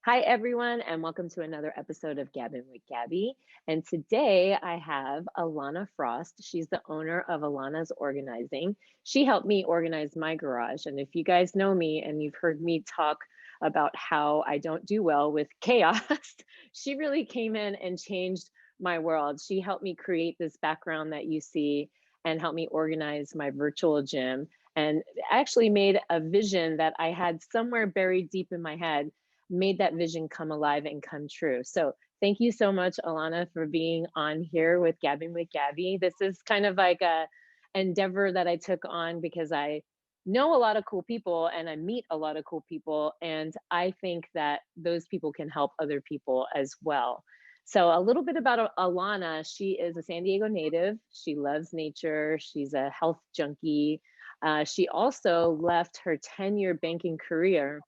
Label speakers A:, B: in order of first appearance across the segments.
A: Hi, everyone, and welcome to another episode of Gabbing with Gabby. And today I have Alana Frost. She's the owner of Alana's Organizing. She helped me organize my garage. And if you guys know me and you've heard me talk about how I don't do well with chaos, she really came in and changed my world. She helped me create this background that you see and helped me organize my virtual gym and actually made a vision that I had somewhere buried deep in my head, made that vision come alive and come true. So thank you so much, Alana, for being on here with Gabbing with Gabby. This is kind of like a endeavor that I took on because I know a lot of cool people and I meet a lot of cool people. And I think that those people can help other people as well. So a little bit about Alana. She is a San Diego native. She loves nature. She's a health junkie. She also left her 10-year banking career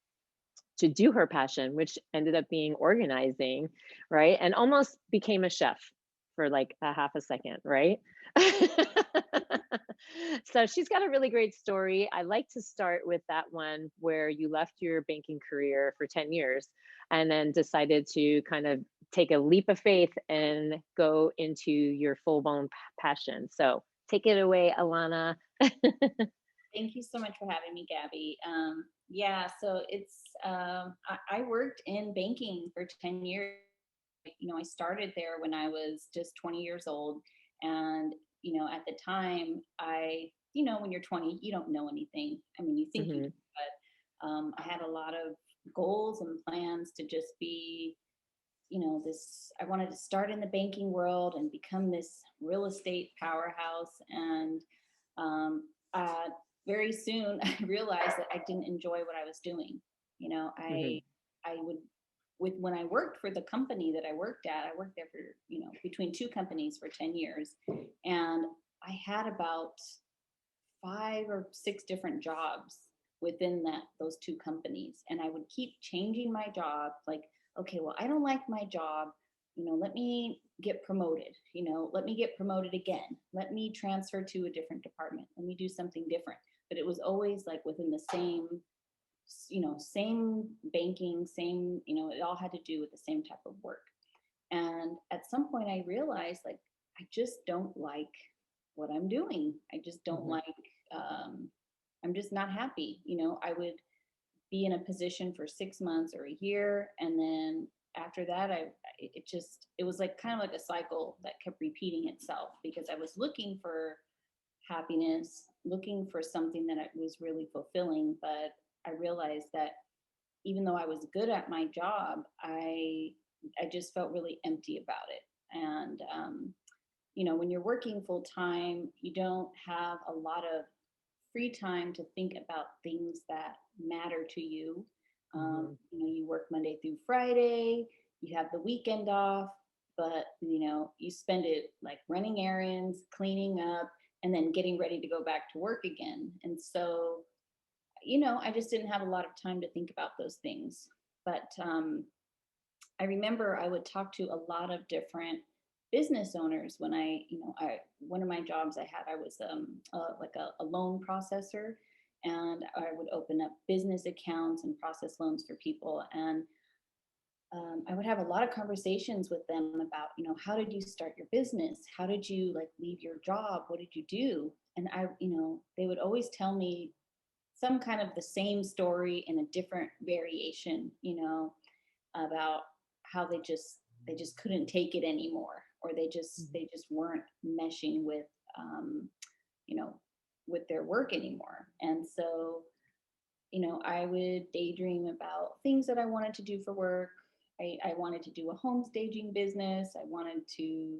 A: to do her passion, which ended up being organizing, right? And almost became a chef for like a half a second, right? So she's got a really great story. I like to start with that one where you left your banking career for 10 years and then decided to kind of take a leap of faith and go into your full blown passion. So take it away, Alana.
B: Thank you so much for having me, Gabby. Yeah, so I worked in banking for 10 years. I started there when I was just 20 years old. And, at the time, when you're 20, you don't know anything. I mean, you think you do,
A: Hmm.
B: but I had a lot of goals and plans to just be, I wanted to start in the banking world and become this real estate powerhouse. And um, uh, very soon I realized that I didn't enjoy what I was doing. You know, I
A: Hmm.
B: I would with when I worked for the company that I worked there for, between two companies for 10 years. And I had about five or six different jobs within those two companies, and I would keep changing my job. Like, okay, well, I don't like my job, let me get promoted, let me get promoted again, let me transfer to a different department, let me do something different. But it was always like within the same banking, same, it all had to do with the same type of work. And at some point I realized, like, I just don't like what I'm doing. I just don't
A: Hmm.
B: like, um, I'm just not happy. I would be in a position for 6 months or a year. And then after that, it was like kind of like a cycle that kept repeating itself because I was looking for happiness, looking for something that was really fulfilling. But I realized that even though I was good at my job, I just felt really empty about it. And when you're working full time, you don't have a lot of free time to think about things that matter to you.
A: Hmm.
B: You work Monday through Friday, you have the weekend off, but you spend it like running errands, cleaning up, and then getting ready to go back to work again. And so, I just didn't have a lot of time to think about those things. But I remember I would talk to a lot of different business owners when one of my jobs I had, I was like a loan processor, and I would open up business accounts and process loans for people. And I would have a lot of conversations with them about, how did you start your business? How did you like leave your job? What did you do? And they would always tell me some kind of the same story in a different variation, about how they just couldn't take it anymore, or they just weren't meshing um, you know with their work anymore. And so, I would daydream about things that I wanted to do for work. I wanted to do a home staging business. I wanted to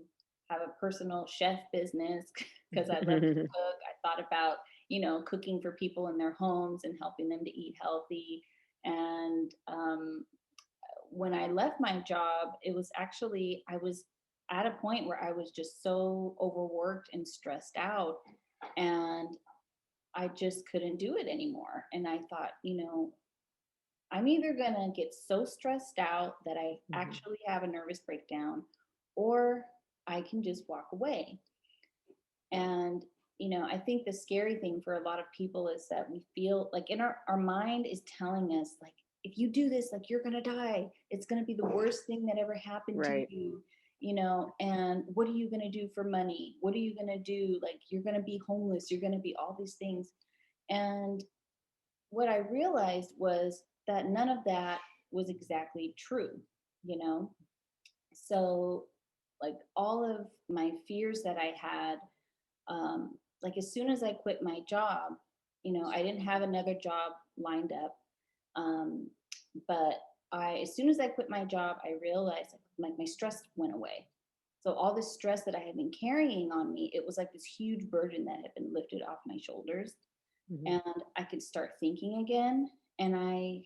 B: have a personal chef business because I love to cook. I thought about, cooking for people in their homes and helping them to eat healthy. And when I left my job, it was actually, I was at a point where I was just so overworked and stressed out. And I just couldn't do it anymore. And I thought, I'm either going to get so stressed out that I
A: Hmm.
B: actually have a nervous breakdown, or I can just walk away. And, I think the scary thing for a lot of people is that we feel like our mind is telling us, like, if you do this, like you're gonna die. It's gonna be the worst thing that ever happened to
A: Right.
B: you, you know, and what are you gonna do for money? What are you gonna do? Like you're gonna be homeless, you're gonna be all these things. And what I realized was that none of that was exactly true, you know? So like all of my fears that I had, like as soon as I quit my job, you know, I didn't have another job lined up. Um, but as soon as I quit my job, I realized like my stress went away. So all this stress that I had been carrying on me, it was like this huge burden that had been lifted off my shoulders,
A: Hmm.
B: and I could start thinking again. And I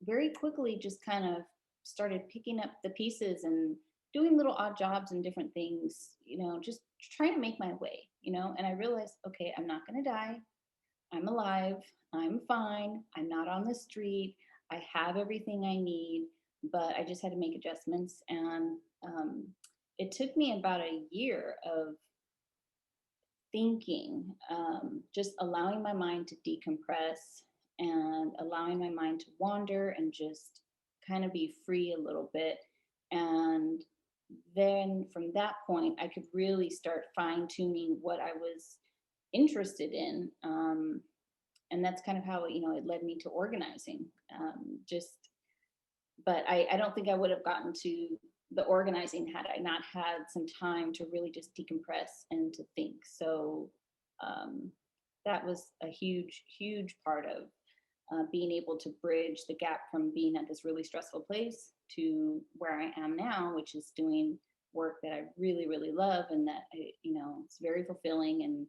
B: very quickly just kind of started picking up the pieces and doing little odd jobs and different things, you know, just trying to make my way, you know. And I realized, okay, I'm not going to die. I'm alive. I'm fine. I'm not on the street. I have everything I need, but I just had to make adjustments. And it took me about a year of thinking, just allowing my mind to decompress and allowing my mind to wander and just kind of be free a little bit. And then from that point, I could really start fine tuning what I was interested in. And that's kind of how, you know, it led me to organizing. Just but I don't think I would have gotten to the organizing had I not had some time to really just decompress and to think. So um, that was a huge, huge part of being able to bridge the gap from being at this really stressful place to where I am now, which is doing work that I really, really love and that you know, it's very fulfilling, and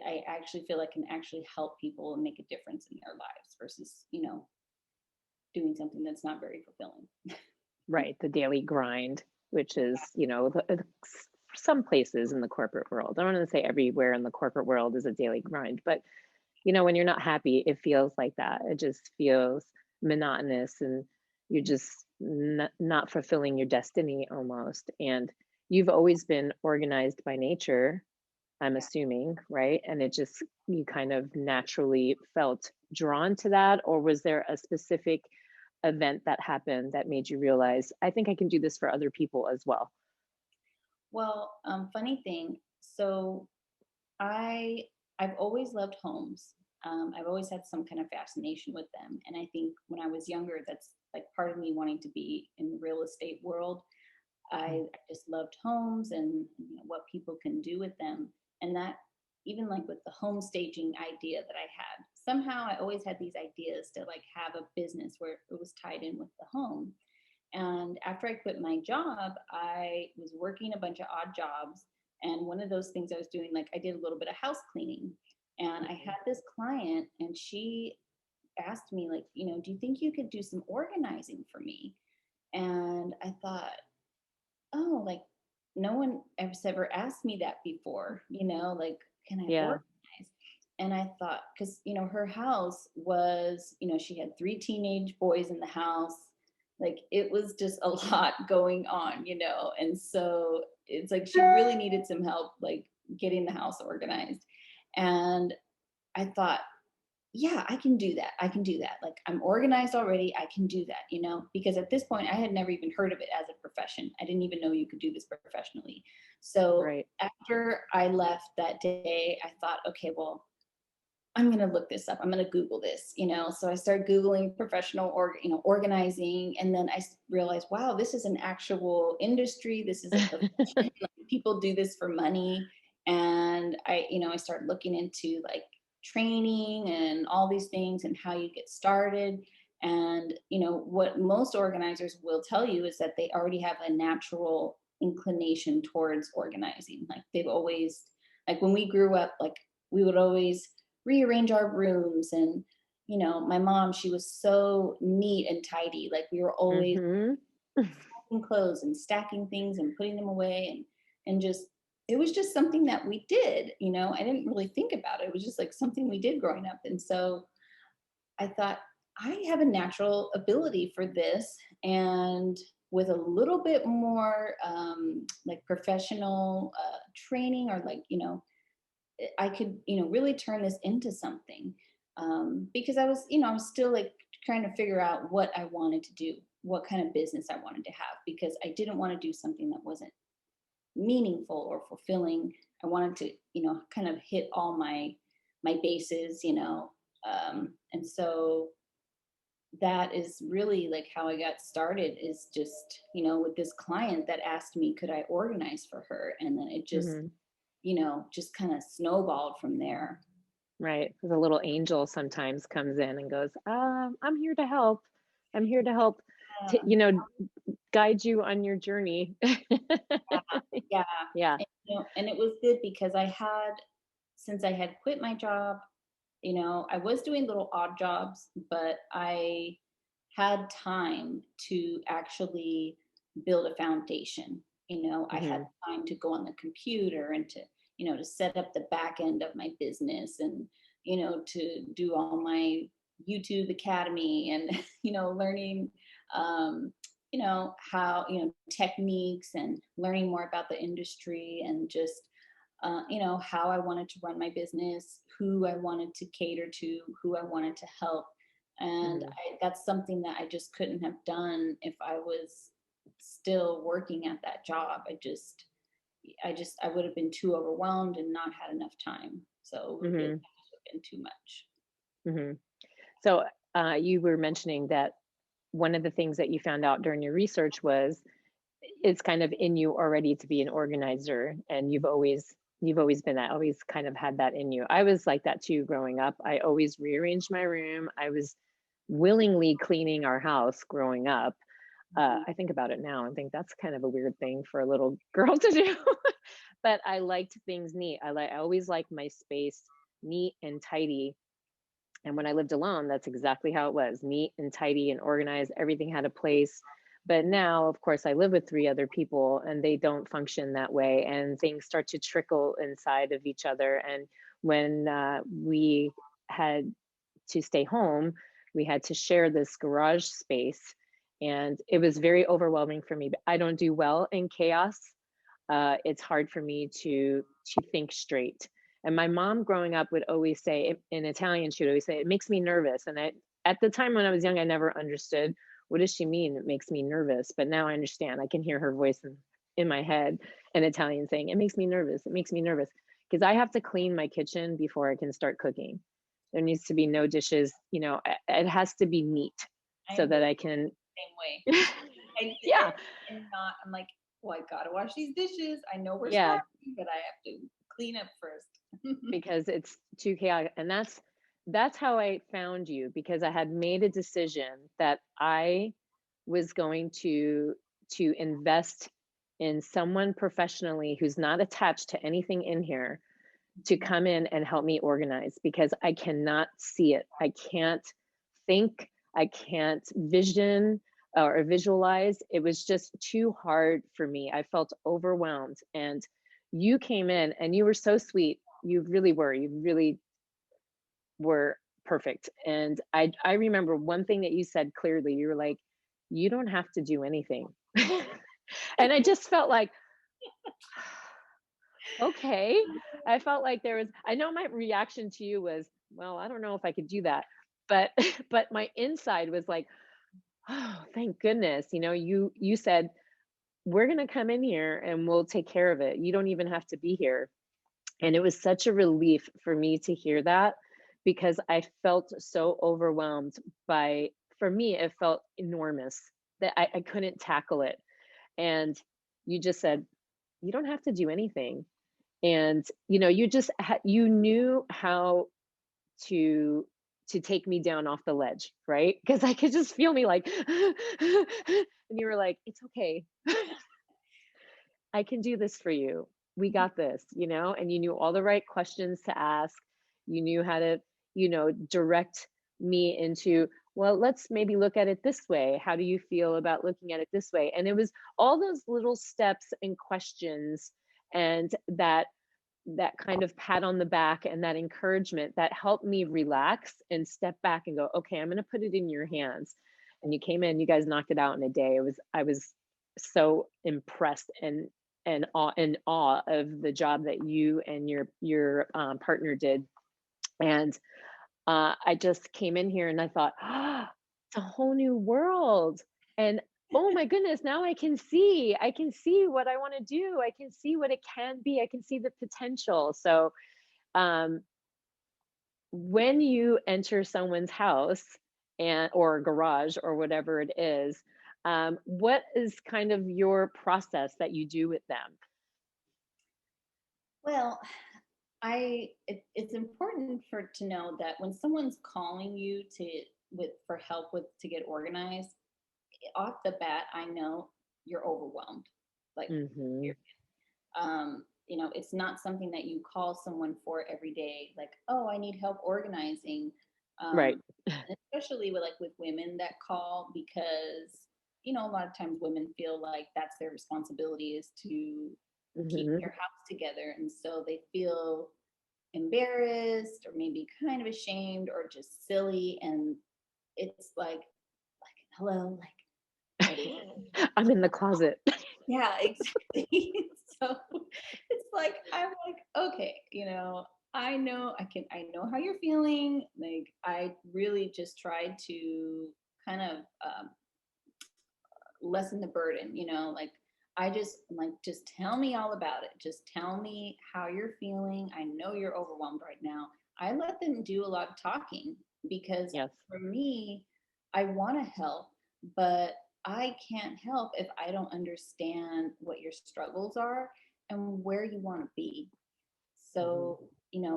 B: I actually feel I can actually help people and make a difference in their lives versus, you know, doing something that's not very fulfilling.
A: Right. The daily grind, which is, some places in the corporate world. I don't want to say everywhere in the corporate world is a daily grind, but when you're not happy, it feels like that. It just feels monotonous and you're just not fulfilling your destiny almost. And you've always been organized by nature, I'm
B: Yeah.
A: assuming, right? And it just, you kind of naturally felt drawn to that, or was there a specific event that happened that made you realize, I think I can do this for other people as well?
B: Well, funny thing. So I I've always loved homes. I've always had some kind of fascination with them, and I think when I was younger, that's like part of me wanting to be in the real estate world. I just loved homes and, you know, what people can do with them, and that even like with the home staging idea that I had, somehow I always had these ideas to like have a business where it was tied in with the home. And after I quit my job, I was working a bunch of odd jobs. And one of those things I was doing, like I did a little bit of house cleaning. And I
A: Mhm.
B: had this client, and she asked me, like, you know, do you think you could do some organizing for me? And I thought, oh, like no one has ever asked me that before, you know, like, can I
A: Yeah.
B: organize? And I thought, because, you know, her house was, you know, she had three teenage boys in the house. Like it was just a lot going on, you know. And so it's like she really needed some help, like getting the house organized. And I thought, yeah, I can do that. I can do that. Like I'm organized already. I can do that, you know, because at this point I had never even heard of it as a profession. I didn't even know you could do this professionally. So
A: Right.
B: after I left that day, I thought, okay, well, I'm going to look this up. I'm going to Google this, you know. So I started Googling professional you know, organizing. And then I realized, wow, this is an actual industry. This is a profession. Like, people do this for money. And I, you know, I started looking into like training and all these things and how you get started. And, you know, what most organizers will tell you is that they already have a natural inclination towards organizing. Like they've always, like when we grew up, like we would always rearrange our rooms. And you know, my mom, she was so neat and tidy. Like we were always
A: Hmm.
B: packing clothes and stacking things and putting them away, and just it was just something that we did, you know. I didn't really think about it. It was just like something we did growing up. And so I thought, I have a natural ability for this. And with a little bit more like professional training, or like, you know, I could, you know, really turn this into something. Because I was, you know, I was still like trying to figure out what I wanted to do, what kind of business I wanted to have, because I didn't want to do something that wasn't meaningful or fulfilling. I wanted to, kind of hit all my bases, and so that is really like how I got started, is just, with this client that asked me, could I organize for her? And then it just,
A: Hmm.
B: just kind of snowballed from there.
A: Right. The little angel sometimes comes in and goes, I'm here to help. I'm here to help,
B: Uh,
A: guide you on your journey.
B: yeah.
A: Yeah.
B: And it was good because since I had quit my job, I was doing little odd jobs, but I had time to actually build a foundation. I had
A: Hmm.
B: time to go on the computer and to set up the back end of my business, and, to do all my YouTube Academy, and, learning, um, how, techniques, and learning more about the industry, and just, how I wanted to run my business, who I wanted to cater to, who I wanted to help. And
A: Hmm.
B: that's something that I just couldn't have done if I was still working at that job. I would have been too overwhelmed and not had enough time. So it
A: Hmm.
B: just would have been too much.
A: Hmm. So you were mentioning that one of the things that you found out during your research was it's kind of in you already to be an organizer, and you've always been that, always kind of had that in you. I was like that too growing up. I always rearranged my room. I was willingly cleaning our house growing up.
B: Mhm.
A: I think about it now and think that's kind of a weird thing for a little girl to do. But I liked things neat. I always liked my space neat and tidy. And when I lived alone, that's exactly how it was, neat and tidy and organized. Everything had a place. But now, of course, I live with three other people and they don't function that way. And things start to trickle inside of each other. And when we had to stay home, we had to share this garage space. And it was very overwhelming for me. But I don't do well in chaos. It's hard for me to think straight. And my mom growing up would always say, in Italian, she would always say, it makes me nervous. And at the time when I was young, I never understood, what does she mean? It makes me nervous. But now I understand. I can hear her voice in my head in Italian saying, it makes me nervous. It makes me nervous. Because I have to clean my kitchen before I can start cooking. There needs to be no dishes, it has to be neat
B: I
A: so
B: am the
A: that I can.
B: same way.
A: Yeah.
B: I'm like, well, I gotta wash these dishes. I know we're
A: Yeah.
B: starting, but I have to clean up first.
A: Because it's too chaotic. And that's how I found you, because I had made a decision that I was going to invest in someone professionally who's not attached to anything in here to come in and help me organize, because I cannot see it. I can't think, I can't vision or visualize. It was just too hard for me. I felt overwhelmed. And you came in and you were so sweet. You really were. You really were perfect. And I remember one thing that you said clearly. You were like, you don't have to do anything. And I just felt like, okay. I felt like I know my reaction to you was, well, I don't know if I could do that. But but my inside was like, oh, thank goodness. You said, we're going to come in here and we'll take care of it. You don't even have to be here. And it was such a relief for me to hear that, because I felt so overwhelmed for me, it felt enormous that I couldn't tackle it. And you just said, you don't have to do anything. And, you just, you knew how to, take me down off the ledge, right? Because I could just feel me like, and you were like, it's okay. I can do this for you. We got this, and you knew all the right questions to ask. You knew how to, direct me into, well, let's maybe look at it this way. How do you feel about looking at it this way? And it was all those little steps and questions, and that kind of pat on the back and that encouragement that helped me relax and step back and go, okay, I'm going to put it in your hands. And you came in, you guys knocked it out in a day. I was so impressed and awe of the job that you and your partner did. And I just came in here and I thought, it's a whole new world. And oh my goodness, now I can see what I want to do. I can see what it can be. I can see the potential. So, um, when you enter someone's house and or garage or whatever it is, what is kind of your process that you do with them?
B: Well, it's important for to know that when someone's calling you to with for help with to get organized, off the bat, I know you're overwhelmed. Like,
A: Mhm.
B: you're, it's not something that you call someone for every day. Like, oh, I need help organizing.
A: Right.
B: And especially with women that call because a lot of times women feel like that's their responsibility is to keep
A: Mhm.
B: their house together, and so they feel embarrassed or maybe kind of ashamed or just silly, and it's like hello, like what is
A: I'm in the closet.
B: yeah, exactly. So it's like I'm like, okay, I know how you're feeling. Like I really just tried to kind of lessen the burden, like I'm like, just tell me all about it. Just tell me how you're feeling. I know you're overwhelmed right now. I let them do a lot of talking because
A: Yes.
B: for me, I want to help, but I can't help if I don't understand what your struggles are and where you want to be.
A: Mhm.
B: So,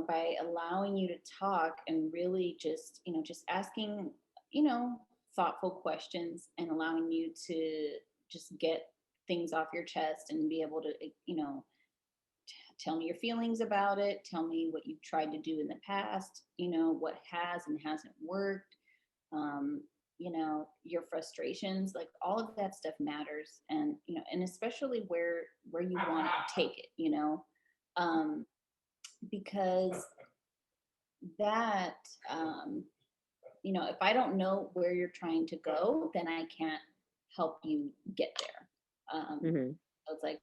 B: by allowing you to talk and really just asking, you know, thoughtful questions and allowing you to just get things off your chest and be able to, tell me your feelings about it, tell me what you've tried to do in the past, what has and hasn't worked, um, your frustrations, like all of that stuff matters. And especially where you want to take it, um, because that if I don't know where you're trying to go, then I can't help you get there.
A: Mhm.
B: So it's like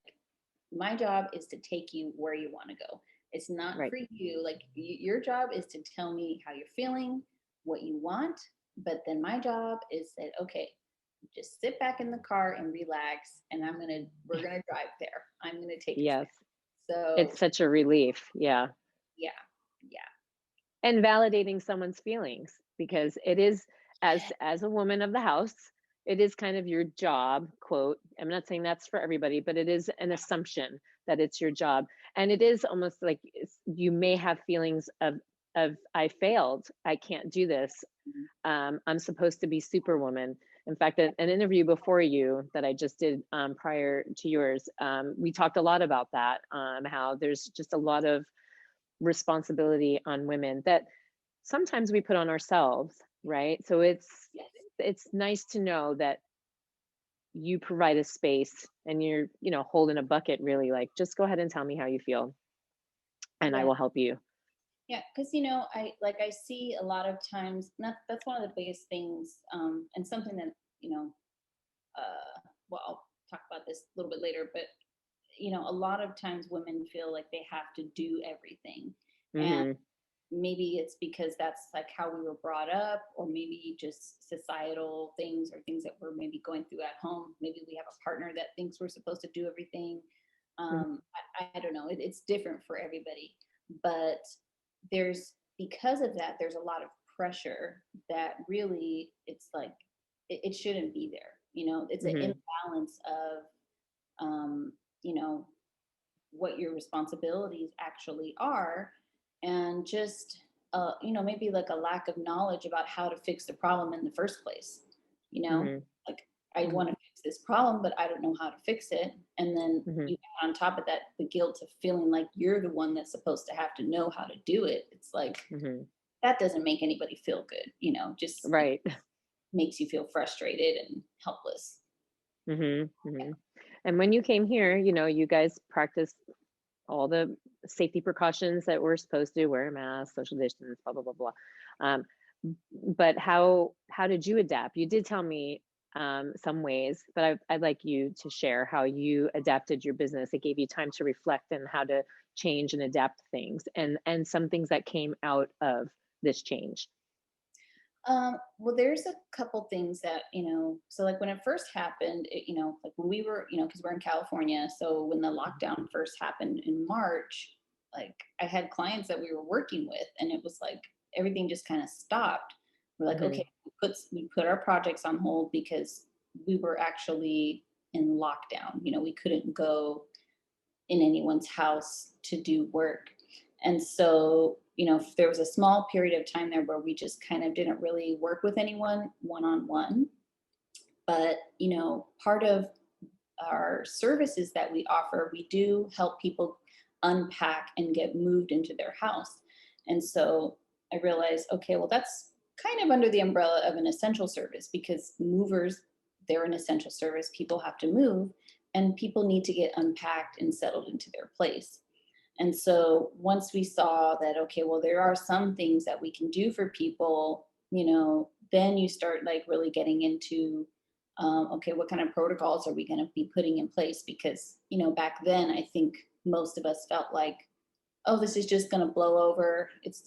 B: my job is to take you where you want to go. It's not
A: Right.
B: for you, like your job is to tell me how you're feeling, what you want, but then my job is that, okay, just sit back in the car and relax, and we're gonna drive there, I'm gonna take us
A: Yes.
B: there.
A: It's
B: So
A: such a relief. Yeah.
B: yeah, yeah.
A: And validating someone's feelings because it is, as a woman of the house, it is kind of your job, quote. I'm not saying that's for everybody, but it is an assumption that it's your job. And it is almost like you may have feelings of I failed, I can't do this,
B: Mhm.
A: I'm supposed to be superwoman. In fact, an interview before you that I just did, prior to yours, we talked a lot about that, how there's just a lot of responsibility on women that sometimes we put on ourselves, right? So
B: Yes.
A: it's nice to know that you provide a space and you're, holding a bucket, really, like, just go ahead and tell me how you feel and I
B: Yeah.
A: will help you.
B: Yeah, because I see a lot of times, and that's one of the biggest things, and something that well, I'll talk about this a little bit later, but a lot of times women feel like they have to do everything, and
A: Hmm.
B: maybe it's because that's like how we were brought up, or maybe just societal things or things that we're maybe going through at home. Maybe we have a partner that thinks we're supposed to do everything. I don't know. It's different for everybody, but because of that, there's a lot of pressure that really it's like it shouldn't be there. It's an
A: Hmm.
B: imbalance of um, you know what your responsibilities actually are, and just maybe like a lack of knowledge about how to fix the problem in the first place.
A: Hmm.
B: Like, I want to fix this problem, but I don't know how to fix it, and then
A: Hmm.
B: you add on top of that the guilt of feeling like you're the one that's supposed to have to know how to do it. It's like
A: Hmm.
B: that doesn't make anybody feel good. Just
A: Right.
B: makes you feel frustrated and helpless.
A: Hmm. Hmm. And when you came here, you guys practiced all the safety precautions that we're supposed to wear a mask, social distance, blah blah blah blah. Um, but how did you adapt? You did tell me some ways, but I'd like you to share how you adapted your business. It gave you time to reflect and how to change and adapt things, and some things that came out of this change.
B: Well, there's a couple things that, so like when it first happened, like when we were, because we're in California. So when the lockdown first happened in March, like I had clients that we were working with, and it was like everything just kind of stopped. We're like,
A: Hmm.
B: okay, we put our projects on hold because we were actually in lockdown. We couldn't go in anyone's house to do work. And so, there was a small period of time there where we just kind of didn't really work with anyone one on one. But, part of our services that we offer, we do help people unpack and get moved into their house. And so I realized, okay, well, that's kind of under the umbrella of an essential service because movers, they're an essential service. People have to move and people need to get unpacked and settled into their place. And so once we saw that, okay, well, there are some things that we can do for people, then you start like really getting into, okay, what kind of protocols are we going to be putting in place? Because, back then, I think most of us felt like, oh, this is just going to blow over. It's,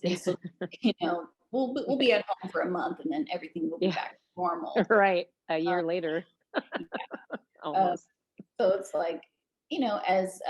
B: we'll be
A: Yeah.
B: at home for a month and then everything will be
A: Yeah.
B: back to normal.
A: Right. A
B: Uh,
A: year later,
B: yeah. Uh,
A: almost.
B: so it's like, as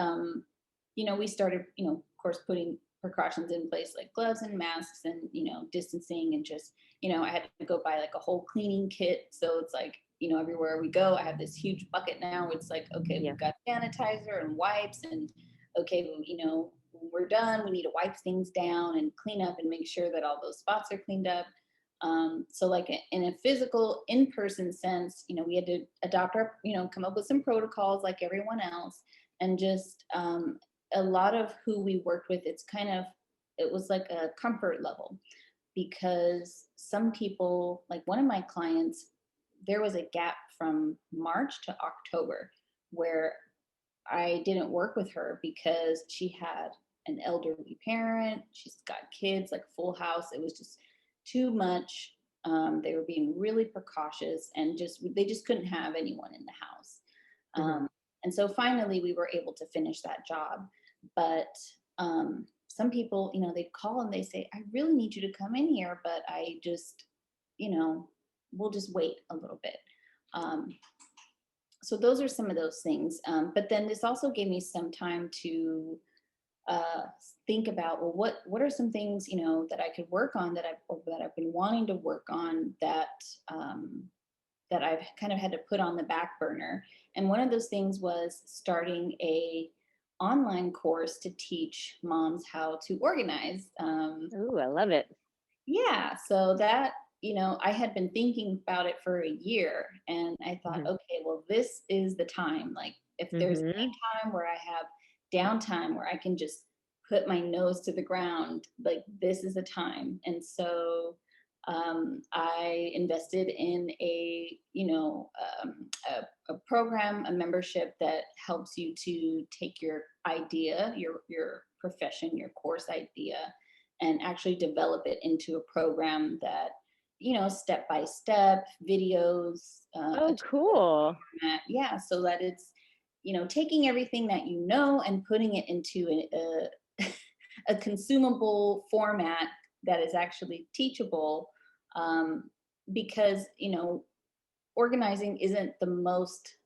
B: we started, of course, putting precautions in place like gloves and masks and, distancing and just, I had to go buy like a whole cleaning kit. So it's like, everywhere we go, I have this huge bucket now. It's like, okay,
A: Yeah.
B: we've got sanitizer and wipes and okay, well, when we're done, we need to wipe things down and clean up and make sure that all those spots are cleaned up. So like in a physical in-person sense, we had to adopt our, come up with some protocols like everyone else. And just a lot of who we worked with, it was like a comfort level because some people, like one of my clients, there was a gap from March to October where I didn't work with her because she had an elderly parent. She's got kids, like full house. It was just too much. They were being really precautious and they just couldn't have anyone in the house.
A: Hmm.
B: And so finally we were able to finish that job. But some people, they call and they say, I really need you to come in here, but I just, we'll just wait a little bit. Um, so those are some of those things. But then this also gave me some time to uh, think about, well, what are some things that I could work on that I've been wanting to work on that I've kind of had to put on the back burner. And one of those things was starting a online course to teach moms how to organize.
A: Ooh, I love it.
B: Yeah, so that, I had been thinking about it for a year and I thought,
A: Hmm.
B: okay, well, this is the time. Like, if there's any
A: Hmm.
B: time where I have downtime where I can just put my nose to the ground, like, this is the time. And so I invested in a program, a membership that helps you to take your idea, your profession, your course idea, and actually develop it into a program that step by step videos, a
A: Oh, cool.
B: format, yeah, so that it's taking everything that and putting it into a consumable format that is actually teachable, um, because organizing isn't the most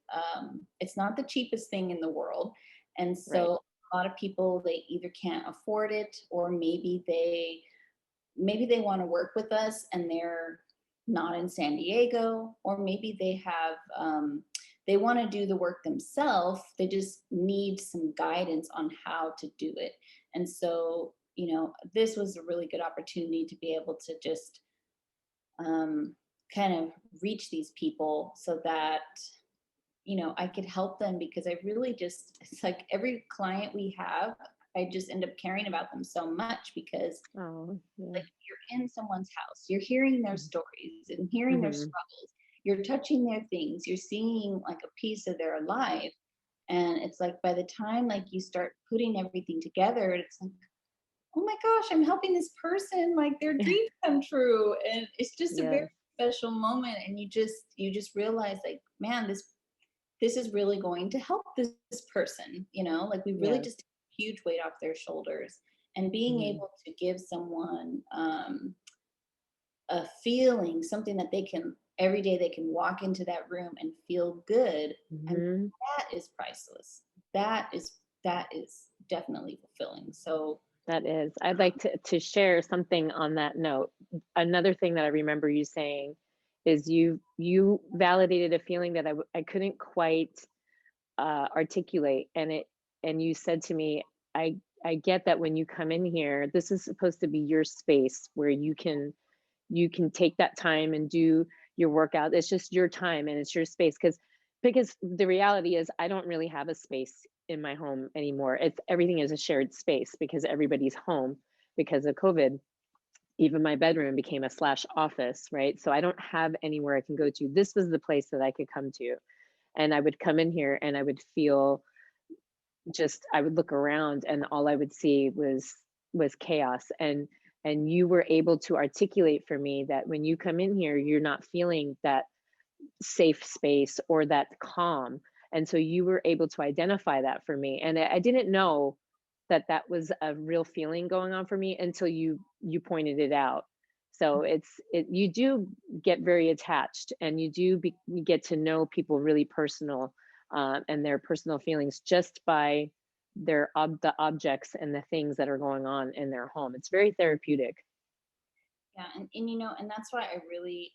B: it's not the cheapest thing in the world. And
A: Right.
B: so a lot of people, they either can't afford it or maybe they want to work with us and they're not in San Diego, or maybe they want to do the work themselves. They just need some guidance on how to do it. And so, this was a really good opportunity to be able to just um, kind of reach these people so that I could help them, because I really just, it's like every client we have, I just end up caring about them so much because
A: Oh, yeah.
B: like you're in someone's house, you're hearing their
A: Hmm.
B: stories and hearing their
A: Hmm.
B: struggles, you're touching their things, you're seeing like a piece of their life. And it's like by the time like you start putting everything together, it's like, oh my gosh, I'm helping this person, like their dreams come true. And it's just a very
A: Yes.
B: special moment. And you just realize like, man, this is really going to help this person, like we really
A: Yes.
B: just take a huge weight off their shoulders. And being
A: Hmm.
B: able to give someone a feeling, something that they can every day they can walk into that room and feel good. And
A: Hmm.
B: that is priceless. That is definitely fulfilling. So
A: That is. I'd like to share something on that note. Another thing that I remember you saying is you validated a feeling that I couldn't quite articulate, and you said to me, I get that when you come in here, this is supposed to be your space where you can take that time and do your workout. It's just your time and it's your space, because the reality is I don't really have a space in my home anymore. It's everything is a shared space because everybody's home because of COVID. Even my bedroom became a slash office, right? So I don't have anywhere I can go to. This was the place that I could come to. And I would come in here and I would feel, just I would look around and all I would see was chaos. And you were able to articulate for me that when you come in here, you're not feeling that safe space or that calm. And so you were able to identify that for me. And I didn't know that that was a real feeling going on for me until you pointed it out. So you do get very attached, and you get to know people really personal, and their personal feelings just by the objects and the things that are going on in their home. It's very therapeutic.
B: yeah, and and that's why I'm really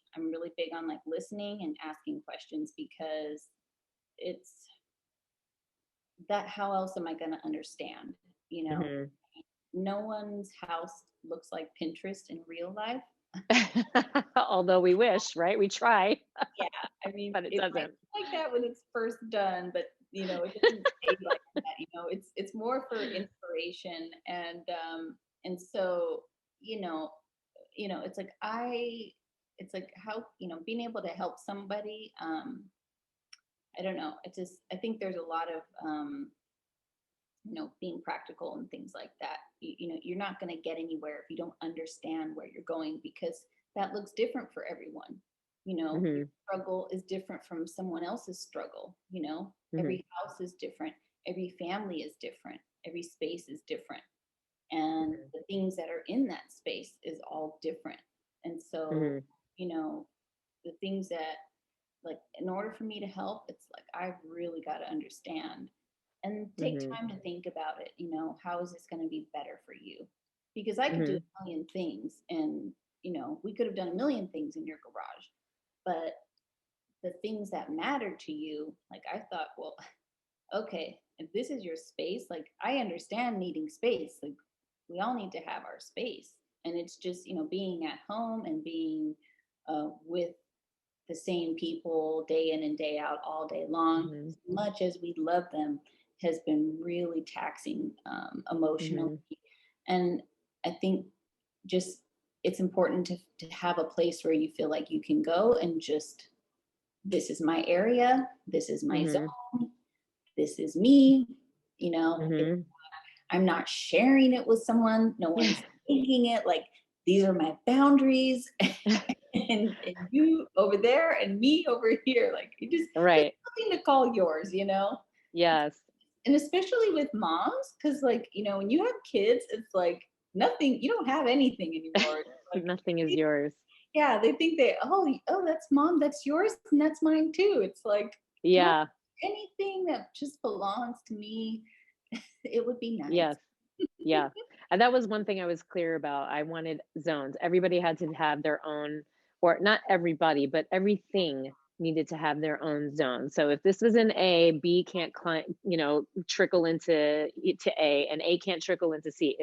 B: big on like listening and asking questions, because it's that how else am I going to understand? You know,
A: Hmm.
B: no one's house looks like Pinterest in real life.
A: Although we wish, right? We try,
B: Yeah, I mean,
A: but it
B: it might
A: doesn't.
B: look like that when it's first done, but it doesn't stay like that. It's more for inspiration, and so you know, it's like it's like how being able to help somebody. I don't know. I think there's a lot of being practical and things like that. You're not going to get anywhere if you don't understand where you're going, because that looks different for everyone. Your
A: Hmm.
B: struggle is different from someone else's struggle.
A: Hmm.
B: Every house is different, every family is different, every space is different, and the things that are in that space is all different. And so,
A: Hmm.
B: you know, the things that, like, in order for me to help, it's like I've really got to understand and take
A: Hmm.
B: time to think about it. How is this going to be better for you? Because I could do
A: Hmm.
B: a million things, and we could have done a million things in your garage, but the things that matter to you, like, I thought, well, okay, if this is your space, like, I understand needing space. Like, we all need to have our space, and it's just being at home and being with the same people day in and day out all day long,
A: Hmm.
B: as much as we love them, has been really taxing emotionally.
A: Hmm.
B: And I think just it's important to have a place where you feel like you can go and just, this is my area, this is my zone,
A: Hmm.
B: this is me. If
A: Hmm.
B: I'm not sharing it with someone, no one's taking it, like, these are my boundaries. And you over there and me over here, like, you just
A: Right.
B: something to call yours.
A: Yes.
B: And especially with moms, because, like, when you have kids, it's like nothing, you don't have anything anymore. Like,
A: Nothing is yours.
B: yeah, they think oh, that's mom, that's yours, and that's mine too. It's like, no,
A: Yeah.
B: anything that just belongs to me, it would be nice.
A: Yes. Yeah. And that was one thing I was clear about. I wanted zones. Everybody had to have their own, or not everybody, but everything needed to have their own zone. So if this was an A, B can't trickle to A, and A can't trickle into C.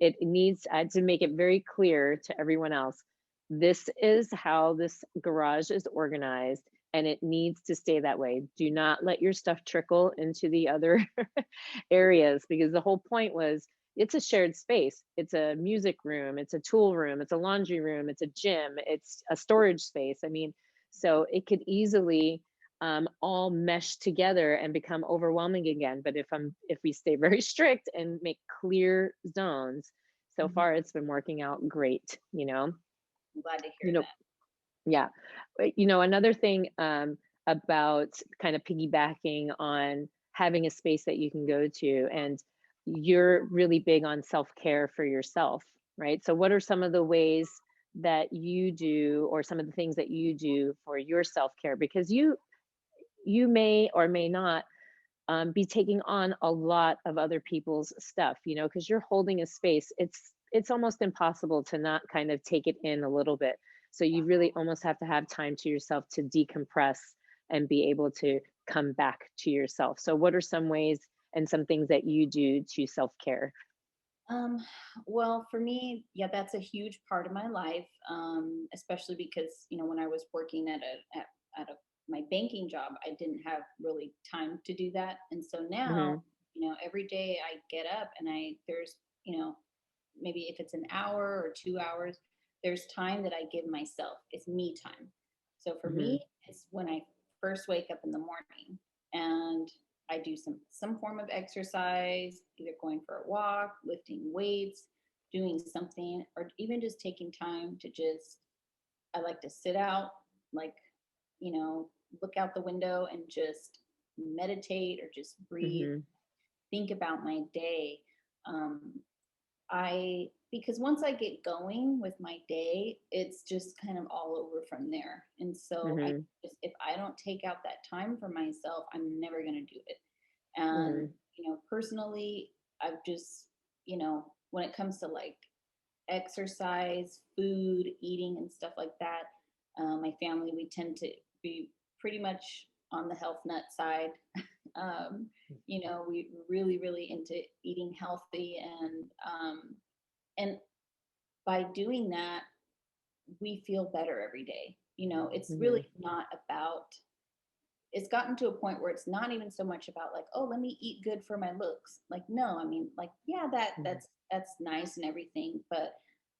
A: It needs, I had to make it very clear to everyone else. This is how this garage is organized, and it needs to stay that way. Do not let your stuff trickle into the other areas, because the whole point was it's a shared space. It's a music room, it's a tool room, it's a laundry room, it's a gym, it's a storage space. I mean, so it could easily all mesh together and become overwhelming again. But if we stay very strict and make clear zones, so
B: Mhm.
A: far it's been working out great.
B: I'm glad to
A: You
B: hear
A: know,
B: that.
A: yeah. Another thing about kind of piggybacking on having a space that you can go to, and you're really big on self care for yourself, right? So, what are some of the ways that you do, or some of the things that you do for your self-care, because you may or may not be taking on a lot of other people's stuff, because you're holding a space. It's almost impossible to not kind of take it in a little bit. So you really almost have to have time to yourself to decompress and be able to come back to yourself. So what are some ways and some things that you do to self-care?
B: Um, well, for me, yeah, that's a huge part of my life, especially because, when I was working at my banking job, I didn't have really time to do that. And so now,
A: Mhm.
B: every day I get up and there's, you know, maybe if it's an hour or 2 hours, there's time that I give myself. It's me time. So for me,
A: Mhm.
B: it's when I first wake up in the morning and I do some form of exercise, either going for a walk, lifting weights, doing something, or even just taking time to just I like to sit out, like, you know, look out the window and just meditate or just breathe,
A: Mhm.
B: think about my day. Um, because once I get going with my day, it's just kind of all over from there. And so
A: Mhm.
B: if I don't take out that time for myself, I'm never going to do it. And,
A: Mhm.
B: personally, I've just, when it comes to like exercise, food, eating, and stuff like that, my family, we tend to be pretty much on the health nut side. We really, really into eating healthy, and by doing that, we feel better every day. It's really
A: Mhm.
B: not about. It's gotten to a point where it's not even so much about like, oh, let me eat good for my looks. Like, no, I mean, like, yeah,
A: Mhm.
B: that's nice and everything, but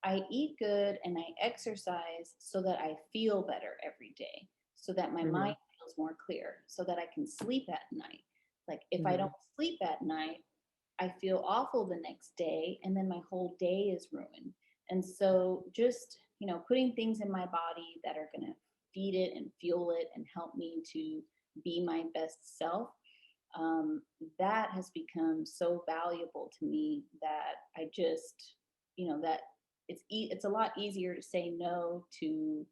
B: I eat good and I exercise so that I feel better every day, so that my mind
A: Mhm.
B: feels more clear, so that I can sleep at night. Like, if I don't
A: Mhm.
B: sleep at night, I feel awful the next day, and then my whole day is ruined. And so, just, putting things in my body that are going to feed it and fuel it and help me to be my best self, um, that has become so valuable to me that I just, that it's a lot easier to say no to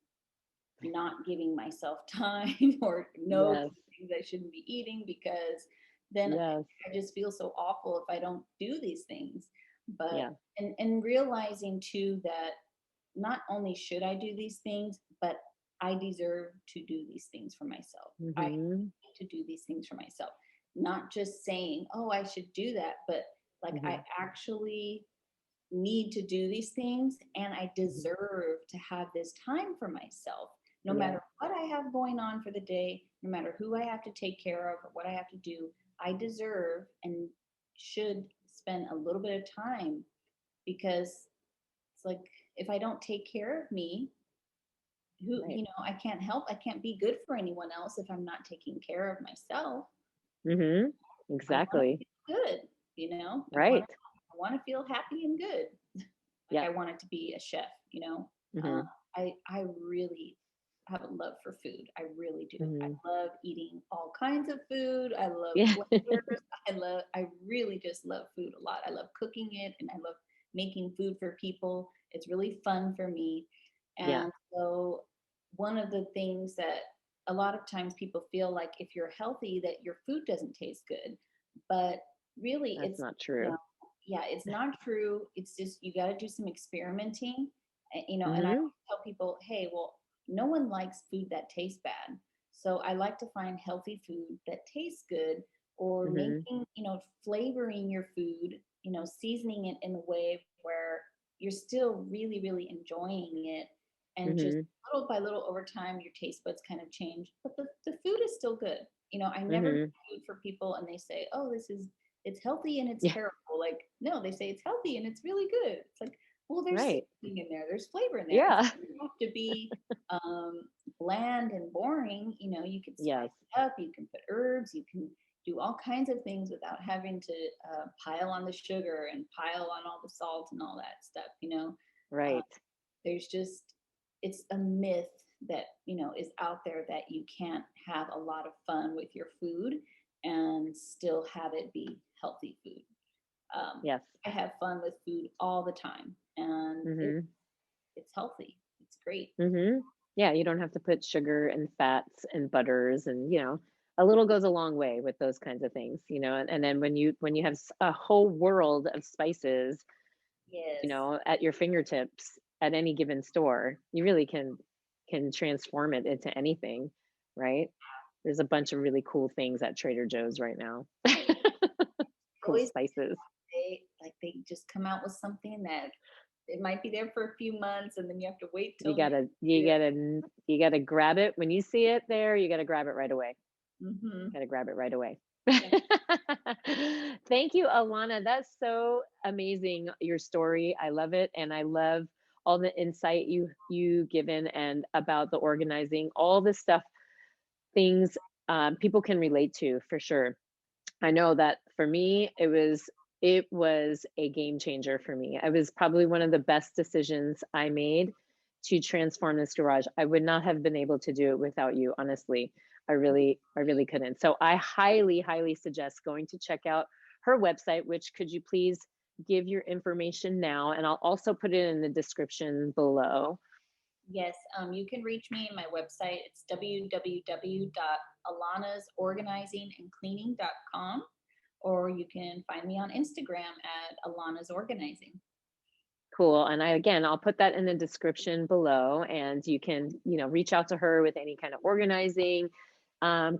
B: not giving myself time or no to
A: Yes.
B: things I shouldn't be eating, because then
A: Yes.
B: I just feel so awful if I don't do these things. But
A: Yeah.
B: and realizing too that not only should I do these things, but I deserve to do these things for myself. I
A: Mhm.
B: need to do these things for myself. Not just saying, oh, I should do that, but like I
A: Mhm.
B: actually need to do these things and I
A: Mhm.
B: deserve to have this time for myself. No
A: Yeah.
B: matter what I have going on for the day, no matter who I have to take care of or what I have to do, I deserve and should spend a little bit of time, because it's like if I don't take care of me,
A: Right.
B: I can't be good for anyone else if I'm not taking care of myself.
A: Mhm.
B: I want to
A: Exactly.
B: feel good,
A: Right.
B: I want to feel happy and good. Like
A: Yeah.
B: I wanted to be a chef. Uh,
A: Mhm.
B: I really have a love for food. I really do.
A: Mhm.
B: I love eating all kinds of food. I love
A: Yeah.
B: flavors. I really just love food a lot. I love cooking it and I love making food for people. It's really fun for me.
A: Yeah.
B: And so one of the things that a lot of times people feel like if you're healthy that your food doesn't taste good, but really
A: That's not true.
B: yeah, it's not true. It's just you got to do some experimenting, and I
A: Mhm.
B: always tell people, hey, well, no one likes food that tastes bad. So I like to find healthy food that tastes good, or
A: Mhm.
B: making, flavoring your food, seasoning it in a way where you're still really, really enjoying it. And just
A: Mhm.
B: little by little over time, your taste buds kind of change, but the food is still good. I never make
A: Mhm.
B: food for people and they say, oh, it's healthy and it's
A: Yeah.
B: terrible. Like, no, they say it's healthy and it's really good. It's like, well, there's
A: Right.
B: seasoning in there, there's flavor in there. It
A: Yeah.
B: doesn't have to be bland and boring. You can spice
A: Yes.
B: it up, you can put herbs, you can do all kinds of things without having to pile on the sugar and pile on all the salt and all that stuff. Uh,
A: Right.
B: there's just, it's a myth that, is out there that you can't have a lot of fun with your food and still have it be healthy food. um,
A: Yes.
B: I have fun with food all the time, and
A: Mhm.
B: it's healthy. It's great.
A: Mhm. Yeah, you don't have to put sugar and fats and butters and, a little goes a long way with those kinds of things, and then when you have a whole world of spices,
B: Yes.
A: at your fingertips at any given store, you really can transform it into anything, right? There's a bunch of really cool things at Trader Joe's right now. Cool
B: Always
A: spices.
B: they just come out with something that it might be there for a few months and then you have to wait
A: You
B: till next
A: gotta you
B: year.
A: gotta you gotta grab it when you see it there. You gotta grab it right away.
B: Hmm.
A: Gotta grab it right away.
B: Yeah.
A: Thank you, Alana. That's so amazing, your story. I love it, and I love all the insight you given and about the organizing, all the stuff, things people can relate to for sure. I know that for me, it was a game changer for me. It was probably one of the best decisions I made to transform this garage. I would not have been able to do it without you, honestly. I really couldn't. So I highly, highly suggest going to check out her website, which could you please give your information now? And I'll also put it in the description below.
B: Yes, you can reach me in my website. It's www.alanasorganizingandcleaning.com, or you can find me on Instagram at Alana's Organizing.
A: Cool. And I'll put that in the description below, and you can, reach out to her with any kind of organizing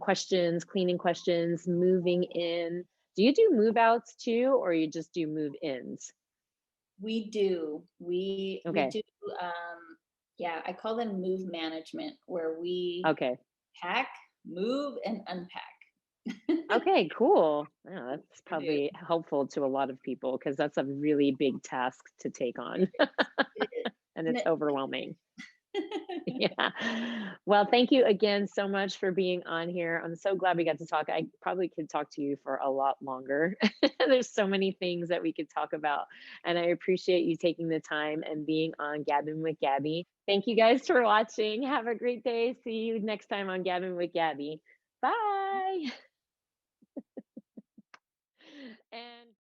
A: questions, cleaning questions, moving in. Do you do move outs too, or you just do move ins?
B: We do. We
A: Okay.
B: do. Yeah, I call them move management, where we
A: Okay.
B: pack, move, and unpack.
A: Okay. Cool. Yeah, that's
B: We do.
A: probably helpful to a lot of people because that's a really big task to take on,
B: It is.
A: and
B: Isn't
A: it's overwhelming.
B: it?
A: Yeah. Well, thank you again so much for being on here. I'm so glad we got to talk. I probably could talk to you for a lot longer. There's so many things that we could talk about. And I appreciate you taking the time and being on Gabbing with Gabby. Thank you guys for watching. Have a great day. See you next time on Gabbing with Gabby. Bye. And